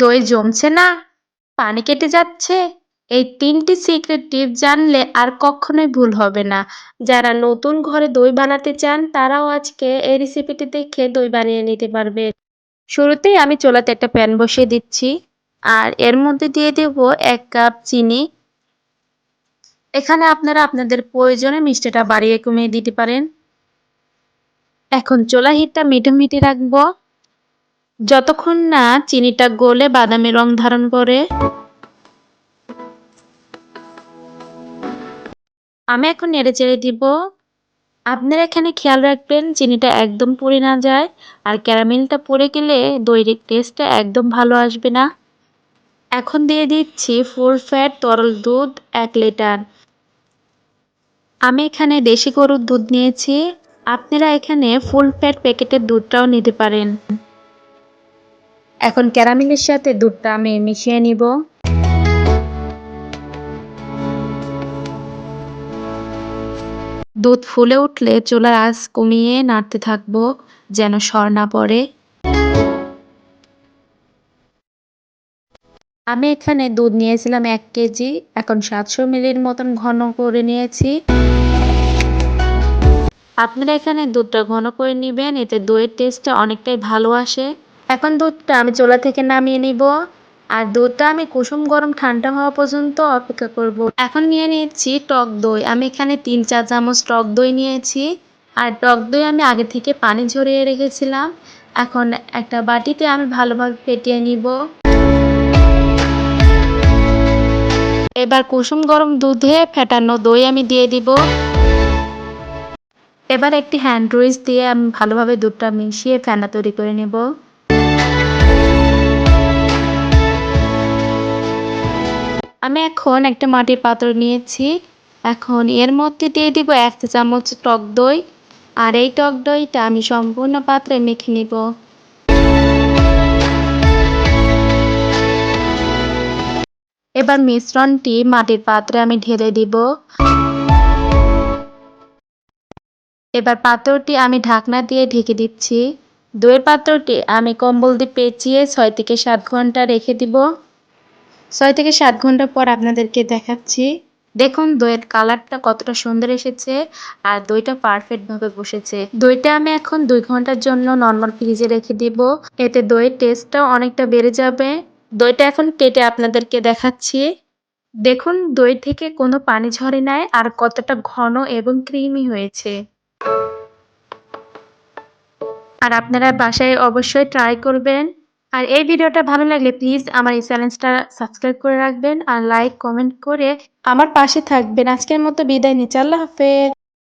দই জমছে না, পানি কেটে যাচ্ছে। এই ৩টি সিক্রেট টিপ জানলে আর কখনোই ভুল হবে না। যারা নতুন ঘরে দই বানাতে চান তারাও আজকে এই রেসিপিটি দেখে দই বানিয়ে নিতে পারবে। শুরুতেই আমি চুলাতে একটা প্যান বসিয়ে দিচ্ছি আর এর মধ্যে দিয়ে দেব ১ কাপ চিনি। এখানে আপনারা আপনাদের প্রয়োজনে মিষ্টিটা বাড়িয়ে কমিয়ে দিতে পারেন। এখন চুলার হিটটা মিডিয়াম হিটে রাখবো যতক্ষণ না চিনিটা গলে বাদামি রং ধারণ করে। আমি এখন নেড়েচেড়ে দিব। আপনারা এখানে খেয়াল রাখবেন চিনিটা একদম পুড়ে না যায়, আর ক্যারামেলটা পুড়ে গেলে দইয়ের টেস্টটা একদম ভালো আসবে না। এখন দিয়ে দিচ্ছি ফুল ফ্যাট তরল দুধ ১ লিটার। আমি এখানে দেশি গরুর দুধ নিয়েছি, আপনারা এখানে ফুল ফ্যাট প্যাকেটের দুধটাও নিতে পারেন। এখন ক্যারামেলের সাথে দুধটা আমি মিশিয়ে নিব। দুধ ফুলে উঠলে চুলার আঁচ কমিয়ে নাড়তে থাকবো যেন সর না পড়ে। আমি এখানে দুধ নিয়েছিলাম ১ কেজি, এখন ৭০০ মিলির মতন ঘন করে নিয়েছি। আপনারা এখানে দুধটা ঘন করে নিবেন, এতে দইয়ের টেস্টটা অনেকটাই ভালো আসে। এখন দুধটা আমি চুলা থেকে নামিয়ে নিব আর দুধটা আমি কুসুম গরম ঠান্ডা হওয়া পর্যন্ত অপেক্ষা করব। এখন নিয়ে নিয়েছি টক দই। আমি এখানে ৩-৪ চামচ টক দই নিয়েছি আর টক দই আমি আগে থেকে পানি ঝরিয়ে রেখেছিলাম। এখন একটা বাটিতে আমি ভালোভাবে ফেটিয়ে নিব। এবার কুসুম গরম দুধে ফেটানো দই আমি দিয়ে দিব। এবার একটি হ্যান্ড উইস্ক দিয়ে আমি ভালোভাবে দুধটা মিশিয়ে ফেনা তৈরি করে নেব। আমি এখন একটা মাটির পাত্র নিয়েছি। এখন এর মধ্যে দিয়ে দিব ১ চা চামচ টক দই আর এই টক দইটা আমি সম্পূর্ণ পাত্রে মেখে নিব। এবার মিশ্রণটি মাটির পাত্রে আমি ঢেলে দিব। এবার পাত্রটি আমি ঢাকনা দিয়ে ঢেকে দিচ্ছি। দইয়ের পাত্রটি আমি কম্বল দিয়ে পেঁচিয়ে ৬ থেকে ৭ ঘন্টা রেখে দিব। ৬ থেকে ৭ ঘন্টা পর আপনাদেরকে দেখাচ্ছি। দেখুন দইয়ের কালারটা কতটা সুন্দর এসেছে আর দইটা পারফেক্ট ভাবে বসেছে। দইটা আমি এখন ২ ঘন্টার জন্য নরমাল ফ্রিজে রেখে দিব। এতে দইয়ের টেস্টটাও অনেকটা বেড়ে যাবে। দইটা এখন কেটে আপনাদেরকে দেখাচ্ছি। দেখুন দই থেকে কোনো পানি ঝরে নাই আর কতটা ঘন এবং ক্রিমি হয়েছে। আর আপনারা বাসায় অবশ্যই ট্রাই করবেন। আর এই ভিডিওটা ভালো লাগলে প্লিজ আমার এই চ্যানেলটা সাবস্ক্রাইব করে রাখবেন আর লাইক কমেন্ট করে আমার পাশে থাকবেন। আজকের মতো বিদায় নিচ্ছি। আল্লাহ হাফেজ।